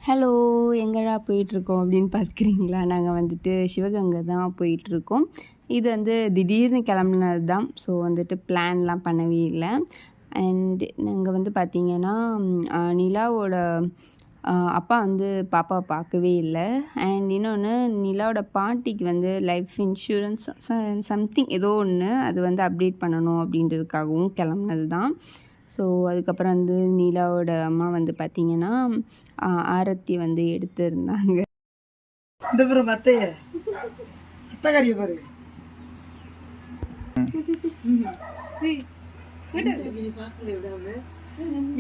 Hello, எங்கடா போயிட்டுருக்கோம் அப்படின்னு பார்க்குறீங்களா? நாங்கள் வந்துட்டு சிவகங்கை தான் போயிட்டுருக்கோம். இது வந்து திடீர்னு கிளம்புனது தான். ஸோ வந்துட்டு பிளான்லாம் பண்ணவே இல்லை. அண்ட் நாங்கள் வந்து பார்த்திங்கன்னா நிலாவோட அப்பா வந்து பாப்பாவை பார்க்கவே இல்லை. அண்ட் இன்னொன்று, நிலாவோட பாட்டிக்கு வந்து லைஃப் இன்சூரன்ஸ் சம்திங் ஏதோ ஒன்று அது வந்து அப்டேட் பண்ணணும் அப்படின்றதுக்காகவும் கிளம்புனது தான். ஸோ அதுக்கப்புறம் வந்து நிலாவோட அம்மா வந்து பார்த்திங்கன்னா ஆரத்தி வந்து எடுத்திருந்தாங்க. இந்த பிறகு அத்தைய அத்தகாரிய பாரு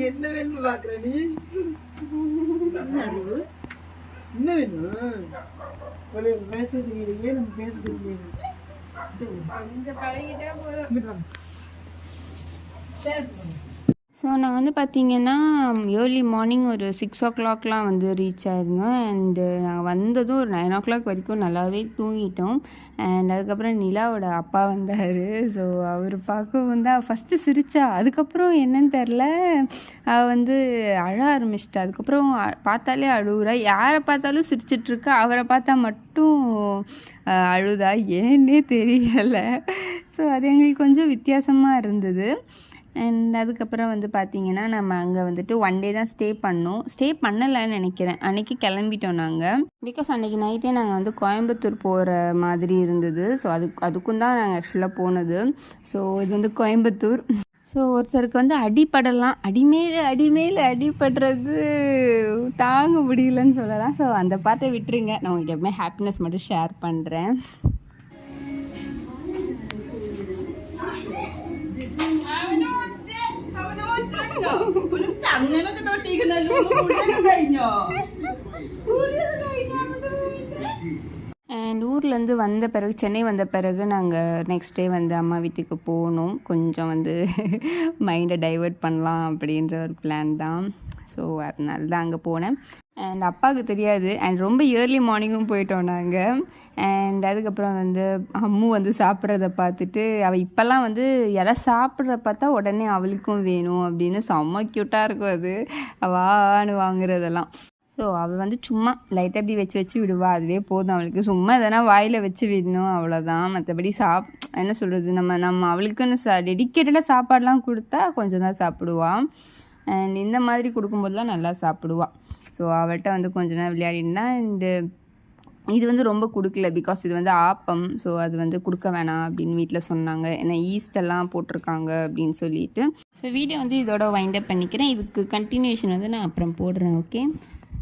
என்ன வேணும் பாக்குற நீ? என்ன வேணும்? பேசுறதுக்கு நம்ம பேசுறதுக்கு ஸோ நாங்கள் வந்து பார்த்திங்கன்னா ஏர்லி மார்னிங் ஒரு 6 o'clockலாம் வந்து ரீச் ஆயிருந்தோம். அண்டு நாங்கள் வந்ததும் ஒரு 9 o'clock வரைக்கும் நல்லாவே தூங்கிட்டோம். அண்ட் அதுக்கப்புறம் நிலாவோட அப்பா வந்தார். ஸோ அவர் பார்க்கவும் தான் ஃபஸ்ட்டு சிரித்தா. அதுக்கப்புறம் என்னன்னு தெரில, அவள் வந்து அழ ஆரம்பிச்சிட்டா. அதுக்கப்புறம் பார்த்தாலே அழுகுறா. யாரை பார்த்தாலும் சிரிச்சிட்ருக்கா, அவரை பார்த்தா மட்டும் அழுதா. ஏன்னே தெரியலை. ஸோ அது எங்களுக்கு கொஞ்சம் வித்தியாசமாக இருந்தது. அண்ட் அதுக்கப்புறம் வந்து பார்த்திங்கன்னா நம்ம அங்கே வந்துட்டு 1 day தான் ஸ்டே பண்ணலைன்னு நினைக்கிறேன். அன்றைக்கி கிளம்பிட்டோம் நாங்கள். பிகாஸ் அன்றைக்கி நைட்டே நாங்கள் வந்து கோயம்புத்தூர் போகிற மாதிரி இருந்தது. ஸோ அதுக்கும் தான் நாங்கள் ஆக்சுவலாக போனது. ஸோ இது வந்து கோயம்புத்தூர். ஸோ ஒருத்தருக்கு வந்து அடிப்படலாம், அடிமேல் அடிபடுறது தாங்க முடியலன்னு சொல்லலாம். ஸோ அந்த பார்ட்டை விட்டுருங்க. நான் உங்களுக்கு எப்பவுமே ஹாப்பினஸ் மட்டும் ஷேர் பண்ணுறேன். அண்ட் ஊர்லேருந்து வந்த பிறகு, சென்னை வந்த பிறகு நாங்கள் நெக்ஸ்ட் டே வந்து அம்மா வீட்டுக்கு போகணும். கொஞ்சம் வந்து மைண்டை டைவர்ட் பண்ணலாம் அப்படின்ற ஒரு பிளான் தான். ஸோ அதனால தான் அங்கே போனேன். அண்ட் அப்பாவுக்கு தெரியாது. அண்ட் ரொம்ப ஏர்லி மார்னிங்கும் போயிட்டோம் நாங்கள். அண்ட் அதுக்கப்புறம் வந்து அம்மு வந்து சாப்பிட்றத பார்த்துட்டு, அவள் இப்போல்லாம் வந்து யாராவது சாப்பிட்றத பார்த்தா உடனே அவளுக்கும் வேணும் அப்படின்னு செம்ம க்யூட்டாக இருக்கும் அது வான்னு வாங்குறதெல்லாம். ஸோ அவள் வந்து சும்மா லைட்டாக அப்படி வச்சு விடுவா. அதுவே போதும் அவளுக்கு. சும்மா எதனா வாயில் வச்சு விடணும், அவ்வளோதான். மற்றபடி என்ன சொல்கிறது, நம்ம அவளுக்குன்னு டெடிக்கேட்டடாக சாப்பாடெலாம் கொடுத்தா கொஞ்சம் தான் சாப்பிடுவாள். அண்ட் இந்த மாதிரி கொடுக்கும்போதுலாம் நல்லா சாப்பிடுவாள். ஸோ அவள்கிட்ட வந்து கொஞ்ச நேரம் விளையாடினா. அண்டு இது வந்து ரொம்ப கொடுக்கல, பிகாஸ் இது வந்து ஆப்பம். ஸோ அது வந்து கொடுக்க வேணாம் அப்படின்னு வீட்டில் சொன்னாங்க. ஏன்னா ஈஸ்டெல்லாம் போட்டிருக்காங்க அப்படின்னு சொல்லிட்டு. ஸோ வீடியோ வந்து இதோட வைண்ட் அப் பண்ணிக்கிறேன். இதுக்கு கண்டினியூஷன் வந்து நான் அப்புறம் போடுறேன். ஓகே.